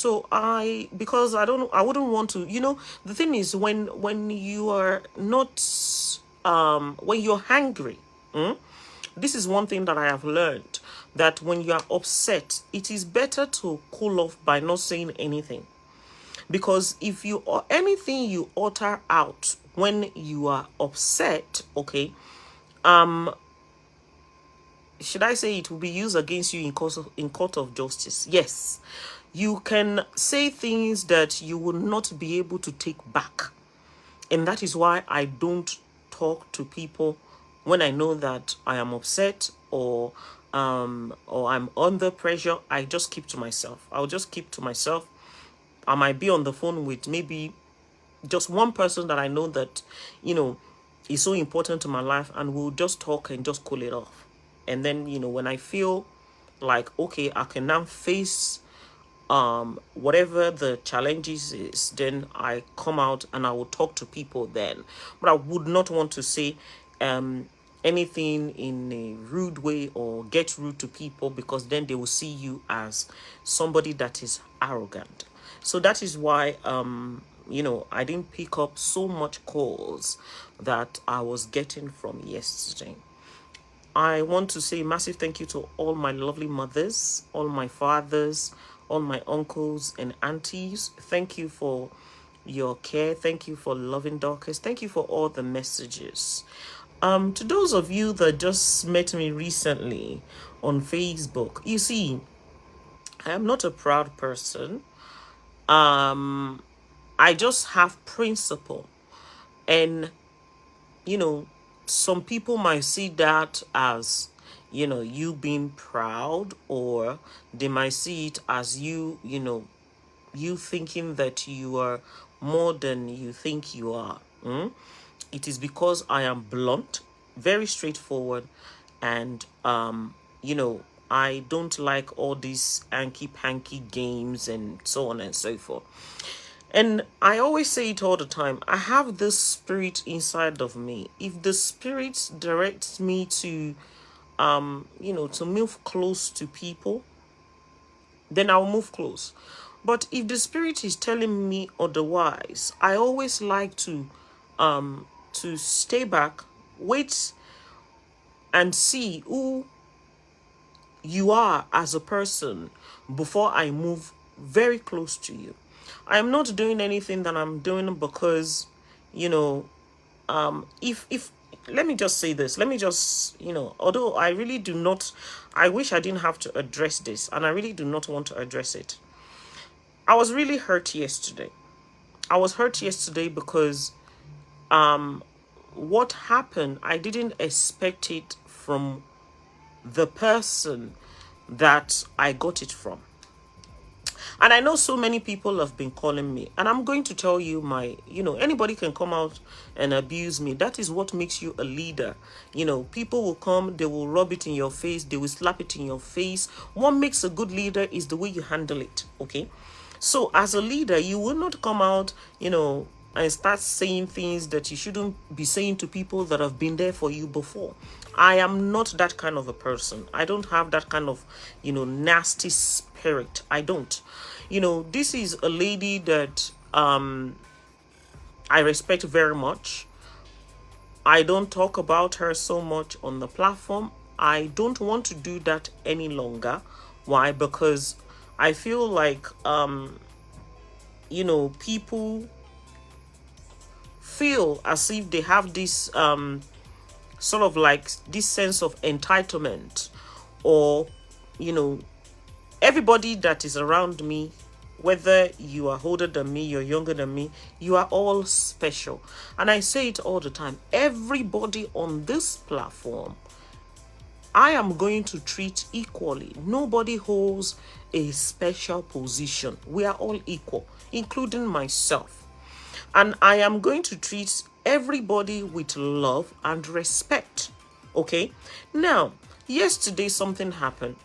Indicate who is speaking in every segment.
Speaker 1: So because I wouldn't want to, the thing is, when you are not, when you're hungry, this is one thing that I have learned, that when you are upset, it is better to cool off by not saying anything. Because if you, or anything you utter out when you are upset, okay, should I say, it will be used against you in court of justice. Yes, you can say things that you will not be able to take back. And that is why I don't talk to people when I know that I am upset, or I'm under pressure. I just keep to myself. I'll just keep to myself. I might be on the phone with maybe just one person that I know that, is so important to my life, and we'll just talk and just cool it off. And then, when I feel like, okay, I can now face whatever the challenges is, then I come out and I will talk to people then. But I would not want to say anything in a rude way or get rude to people, because then they will see you as somebody that is arrogant. So that is why I didn't pick up so much calls that I was getting from yesterday. I want to say a massive thank you to all my lovely mothers, all my fathers, all my uncles and aunties. Thank you for your care. Thank you for loving Dorcas. Thank you for all the messages. To those of you that just met me recently on Facebook, you see, I am not a proud person. I just have principle. And, some people might see that as, you being proud, or they might see it as you thinking that you are more than you think you are. It is because I am blunt, very straightforward, and, I don't like all these hanky-panky games and so on and so forth. And I always say it all the time. I have this spirit inside of me. If the spirit directs me to, to move close to people, then I'll move close. But if the spirit is telling me otherwise, I always like to stay back, wait, and see who you are as a person before I move very close to you. I am not doing anything that I'm doing because, if let me just say this, let me just, although I really do not, I wish I didn't have to address this, and I really do not want to address it. I was really hurt yesterday. I was hurt yesterday because what happened, I didn't expect it from the person that I got it from. And I know so many people have been calling me, and I'm going to tell you anybody can come out and abuse me. That is what makes you a leader. People will come, they will rub it in your face, they will slap it in your face. What makes a good leader is the way you handle it, okay? So as a leader, you will not come out, and start saying things that you shouldn't be saying to people that have been there for you before. I am not that kind of a person. I don't have that kind of, nasty spirit. I don't. This is a lady that I respect very much. I don't talk about her so much on the platform. I don't want to do that any longer. Why? Because I feel like, people feel as if they have this sort of like this sense of entitlement, or everybody that is around me, whether you are older than me, you're younger than me, you are all special. And I say it all the time, everybody on this platform I am going to treat equally. Nobody holds a special position. We are all equal, including myself. And I am going to treat everybody with love and respect. Okay? Now, yesterday something happened.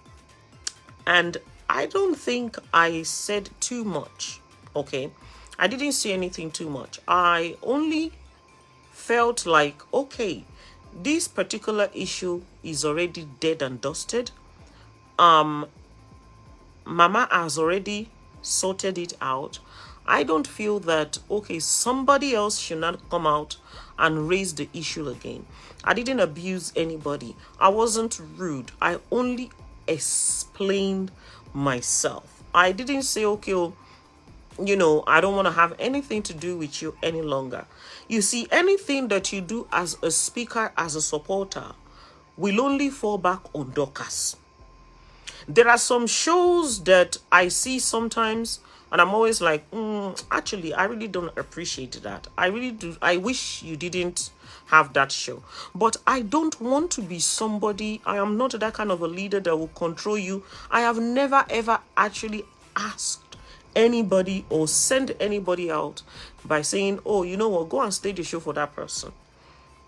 Speaker 1: And I don't think I said too much. Okay? I didn't say anything too much. I only felt like, okay, this particular issue is already dead and dusted. Mama has already sorted it out. I don't feel that, okay, somebody else should not come out and raise the issue again. I didn't abuse anybody. I wasn't rude. I only explained myself. I didn't say, okay, oh, I don't want to have anything to do with you any longer. You see, anything that you do as a speaker, as a supporter, will only fall back on Dorcas. There are some shows that I see sometimes, and I'm always like, actually, I really don't appreciate that. I really do. I wish you didn't have that show. But I don't want to be somebody. I am not that kind of a leader that will control you. I have never, ever actually asked anybody or send anybody out by saying, oh, you know what, go and stage a show for that person,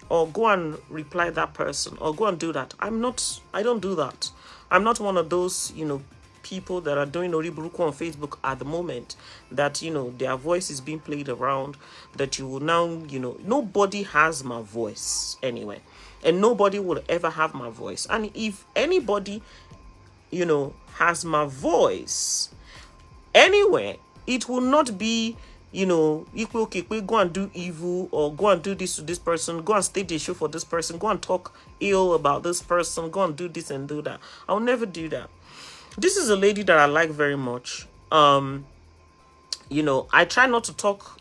Speaker 1: or go and reply that person, or go and do that. I don't do that. I'm not one of those, people that are doing Oriburuku on Facebook at the moment, that, their voice is being played around, that you will now, nobody has my voice anyway, and nobody will ever have my voice. And if anybody, has my voice anywhere, it will not be, okay, go and do evil, or go and do this to this person, go and stage a show for this person, go and talk ill about this person, go and do this and do that. I'll never do that. This is a lady that I like very much. I try not to talk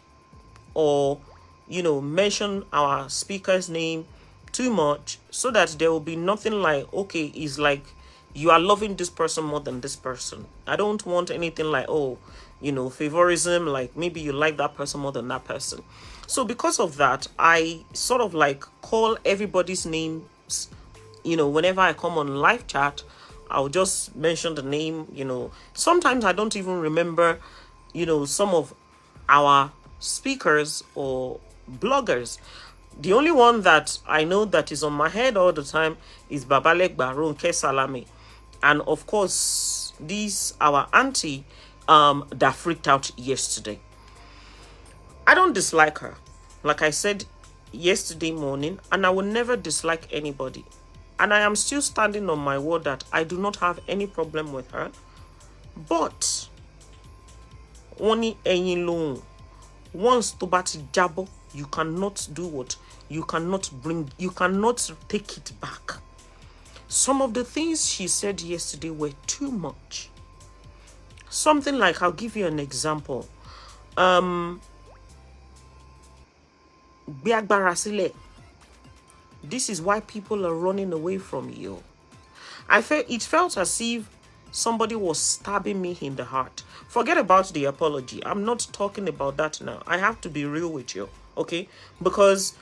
Speaker 1: or, mention our speaker's name too much, so that there will be nothing like, okay, it's like you are loving this person more than this person. I don't want anything like, favorism, like maybe you like that person more than that person. So because of that, I sort of like call everybody's names, whenever I come on live chat, I'll just mention the name, Sometimes I don't even remember, some of our speakers or bloggers. The only one that I know that is on my head all the time is Babalek Baronke Salame. And of course, this our auntie that freaked out yesterday. I don't dislike her, like I said yesterday morning, and I will never dislike anybody. And I am still standing on my word that I do not have any problem with her. But only once to bat jabo, you cannot do what? You cannot take it back. Some of the things she said yesterday were too much. Something like, I'll give you an example. This is why people are running away from you. It felt as if somebody was stabbing me in the heart. Forget about the apology. I'm not talking about that now. I have to be real with you, okay? Because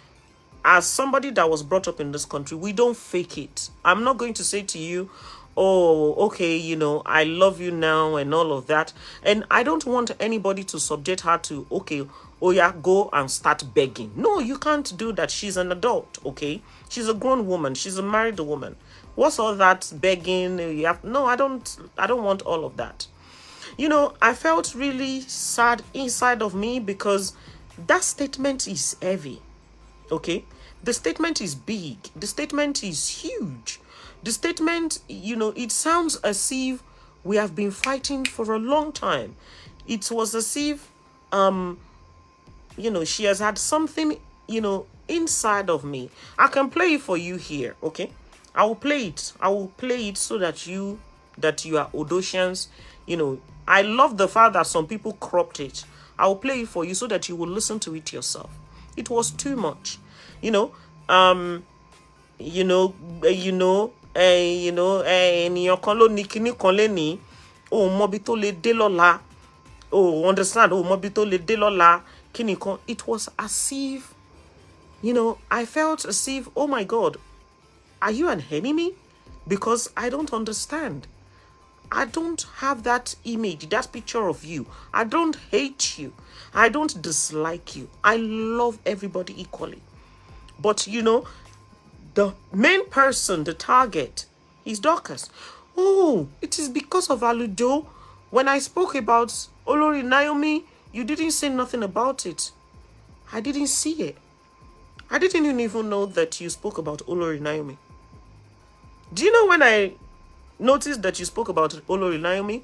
Speaker 1: as somebody that was brought up in this country, we don't fake it. I'm not going to say to you, oh, okay, I love you now and all of that. And I don't want anybody to subject her to, okay, oh yeah, go and start begging. No, you can't do that. She's an adult, okay? She's a grown woman. She's a married woman. What's all that begging? No, I don't want all of that. I felt really sad inside of me because that statement is heavy, okay? The statement is big. The statement is huge. The statement, it sounds as if we have been fighting for a long time. It was as if, she has had something, inside of me. I can play it for you here, okay? I will play it. I will play it so that you are audacious. I love the fact that some people cropped it. I will play it for you so that you will listen to it yourself. It was too much. Ènìyàn kan ló ní kíní kan lénìí, ó mọ bí tó lè dé lọ́la, ó understand, ó mọ bí tó lè dé lọ́la, kíní kan. It was as if, I felt as if, oh my God, are you an enemy? Because I don't understand. I don't have that image, that picture of you. I don't hate you. I don't dislike you. I love everybody equally. But, the main person, the target, is Dorcas. Oh, it is because of Alujo. When I spoke about Olori Naomi, you didn't say nothing about it. I didn't see it. I didn't even know that you spoke about Olori Naomi. Do you know when I noticed that you spoke about Olori Naomi?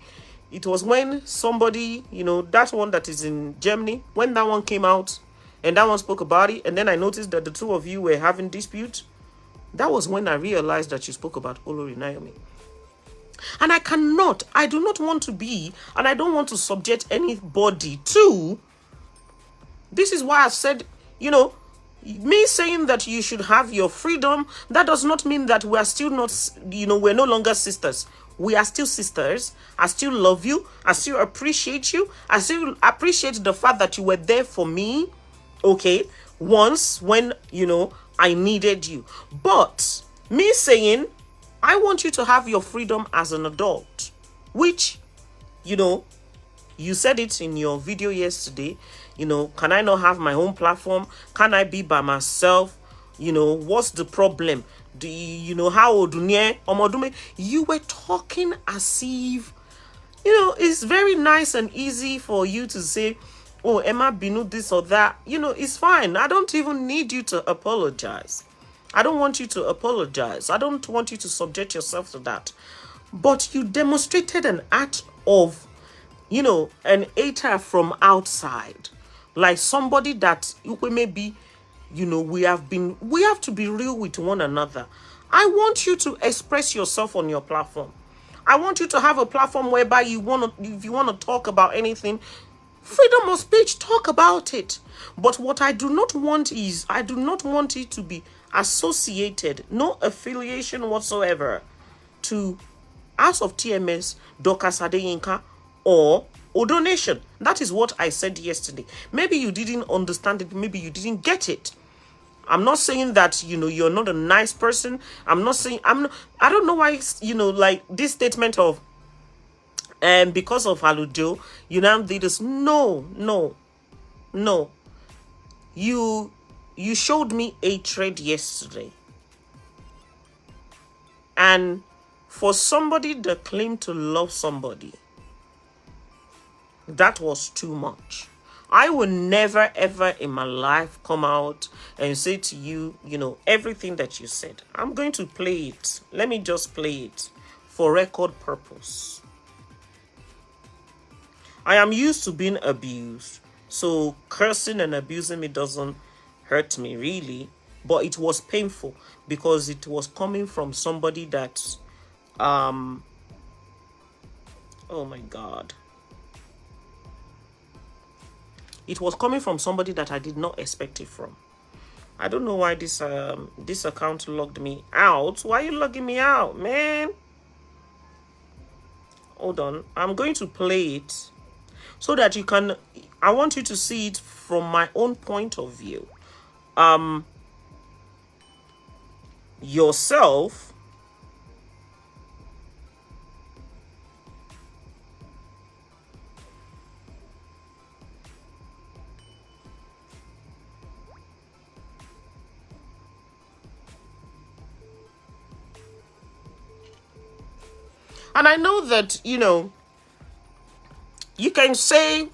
Speaker 1: It was when somebody, that one that is in Germany, when that one came out and that one spoke about it, and then I noticed that the two of you were having dispute. That was when I realized that you spoke about Olori Naomi. And I do not want to be, and I don't want to subject anybody to. This is why I've said, me saying that you should have your freedom, that does not mean that we are still not, we're no longer sisters. We are still sisters. I still love you. I still appreciate you. I still appreciate the fact that you were there for me, okay, once when, I needed you. But me saying, I want you to have your freedom as an adult, which, you said it in your video yesterday, can I not have my own platform? Can I be by myself? What's the problem? Do you, how old you were talking as if, it's very nice and easy for you to say, oh, Emma Binu, this or that. It's fine. I don't even need you to apologize. I don't want you to apologize. I don't want you to subject yourself to that. But you demonstrated an act of, an hater from outside. Like somebody that maybe, we have to be real with one another. I want you to express yourself on your platform. I want you to have a platform whereby if you want to talk about anything, freedom of speech, talk about it. But what I do not want is, I do not want it to be associated, no affiliation whatsoever, to House of TMS, Dorcas Adeyinka, or Odonation. That is what I said yesterday. Maybe you didn't understand it. Maybe you didn't get it. I'm not saying that, you're not a nice person. I'm not saying, I don't know why, like this statement of, because of Alujo, you now did this. No. You showed me hatred yesterday. And for somebody that claimed to love somebody, that was too much. I will never, ever in my life come out and say to you, everything that you said. I'm going to play it. Let me just play it for record purpose. I am used to being abused, so cursing and abusing me doesn't hurt me really, but it was painful because it was coming from somebody that, oh my God. It was coming from somebody that I did not expect it from. I don't know why this account logged me out. Why are you logging me out, man? Hold on. I'm going to play it so that you can, I want you to see it from my own point of view. Yourself. And I know that, you can say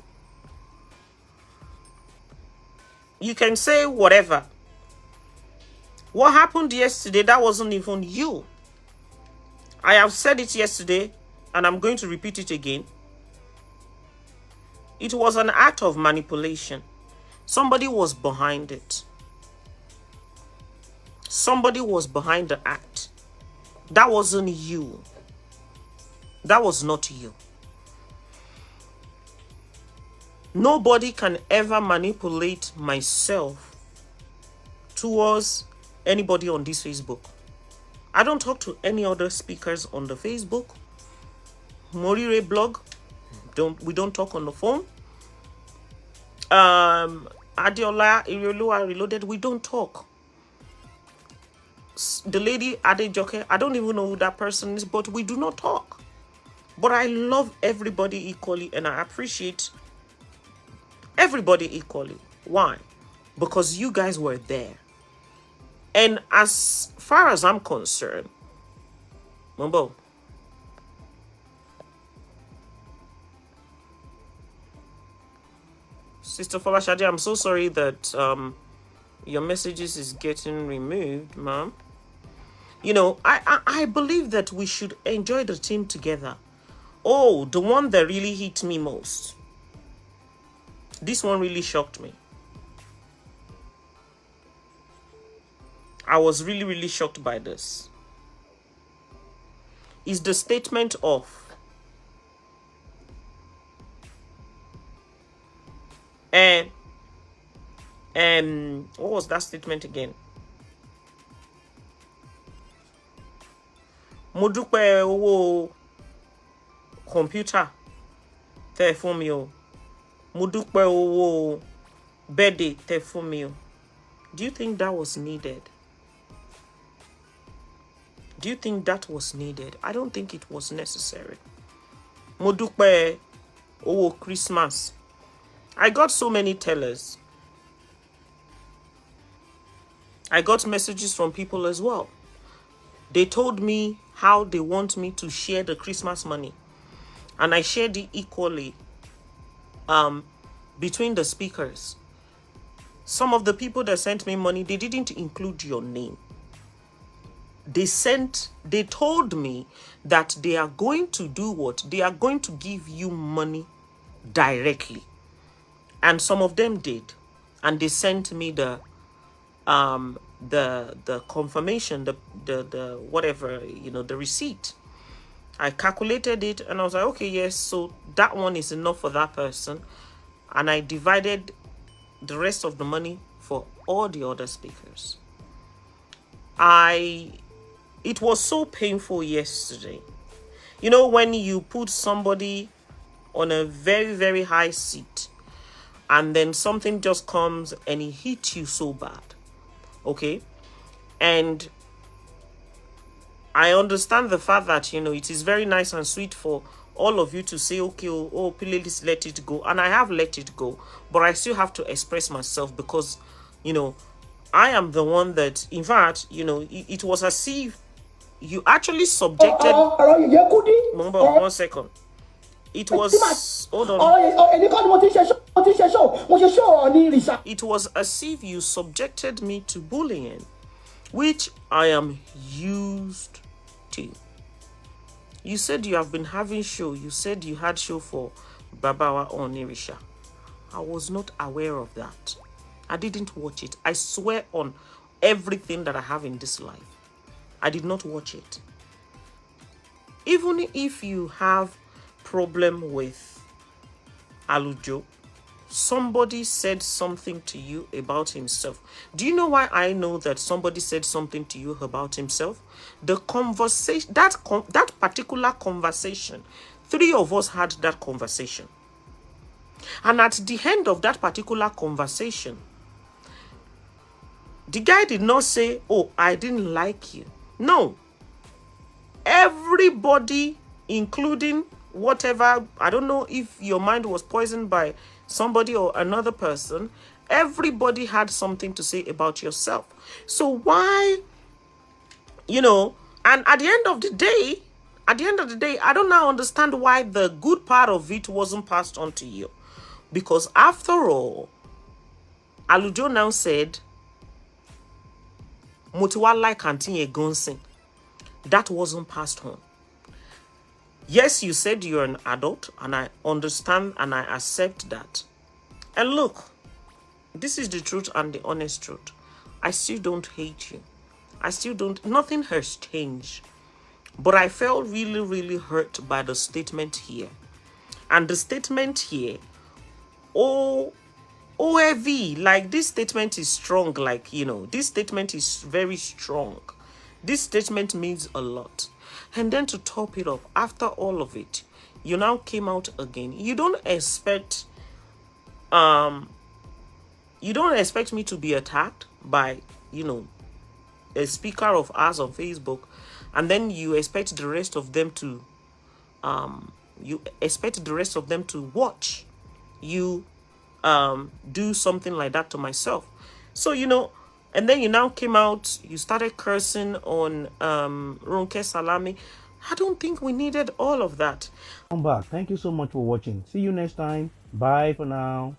Speaker 1: whatever. What happened yesterday, that wasn't even you. I have said it yesterday, and I'm going to repeat it again. It was an act of manipulation. Somebody was behind it. Somebody was behind the act. That wasn't you. That was not you. Nobody can ever manipulate myself towards anybody on this Facebook. I don't talk to any other speakers on the Facebook. Morire blog. We don't talk on the phone. Adiola Irelua Reloaded, we don't talk. The lady Adejoke, I don't even know who that person is, but we do not talk. But I love everybody equally and I appreciate everybody equally. Why? Because you guys were there. And as far as I'm concerned, Mumbo, Sister Folashade, I'm so sorry that your messages is getting removed, ma'am. I believe that we should enjoy the team together. Oh, the one that really hit me most. This one really shocked me. I was really, really shocked by this. Is the statement of what was that statement again? Mo dúpẹ́ owó computer tẹ́ fún mi o. Mo dúpẹ́ owó birthday tẹ́ fún mi o. Do you think that was needed? Do you think that was needed? I don't think it was necessary. Mo dúpẹ́ owó Christmas. I got so many tellers. I got messages from people as well. They told me how they want me to share the Christmas money. And I shared it equally between the speakers. Some of the people that sent me money, they didn't include your name. They told me that they are going to do what? They are going to give you money directly. And some of them did. And they sent me the confirmation, the whatever, the receipt. I calculated it and I was like, okay, yes, so that one is enough for that person. And I divided the rest of the money for all the other speakers. It was so painful yesterday. When you put somebody on a very, very high seat and then something just comes and it hits you so bad. Okay? And I understand the fact that, it is very nice and sweet for all of you to say, okay, oh, please let it go. And I have let it go. But I still have to express myself because, I am the one that, in fact, it was as if you actually subjected... Remember, 1 second. It was... Hold on. It was as if you subjected me to bullying, which I am used to. You said you have been having show. You said you had show for Babawa Onirisha. I was not aware of that. I didn't watch it. I swear on everything that I have in this life, I did not watch it. Even if you have problem with Alujo, somebody said something to you about himself. Do you know why I know that somebody said something to you about himself? The conversation, that particular conversation, 3 of us had that conversation. And at the end of that particular conversation, the guy did not say, oh, I didn't like you. No. Everybody, including whatever, I don't know if your mind was poisoned by somebody or another person, everybody had something to say about yourself. So why, and at the end of the day, I don't now understand why the good part of it wasn't passed on to you. Because after all, Alujo now said, Motiwa like Auntie Gonsin. That wasn't passed on. Yes, you said you're an adult, and I understand and I accept that. And look, this is the truth and the honest truth. I still don't hate you. Nothing has changed. But I felt really, really hurt by the statement here. And the statement here, OAV, like this statement is strong, this statement is very strong. This statement means a lot. And then to top it up, after all of it, you now came out again. You don't expect me to be attacked by, a speaker of ours on Facebook, and then you expect the rest of them to watch you do something like that to myself. So, and then you now came out, you started cursing on Ronke Salami. I don't think we needed all of that.
Speaker 2: Come back. Thank you so much for watching. See you next time. Bye for now.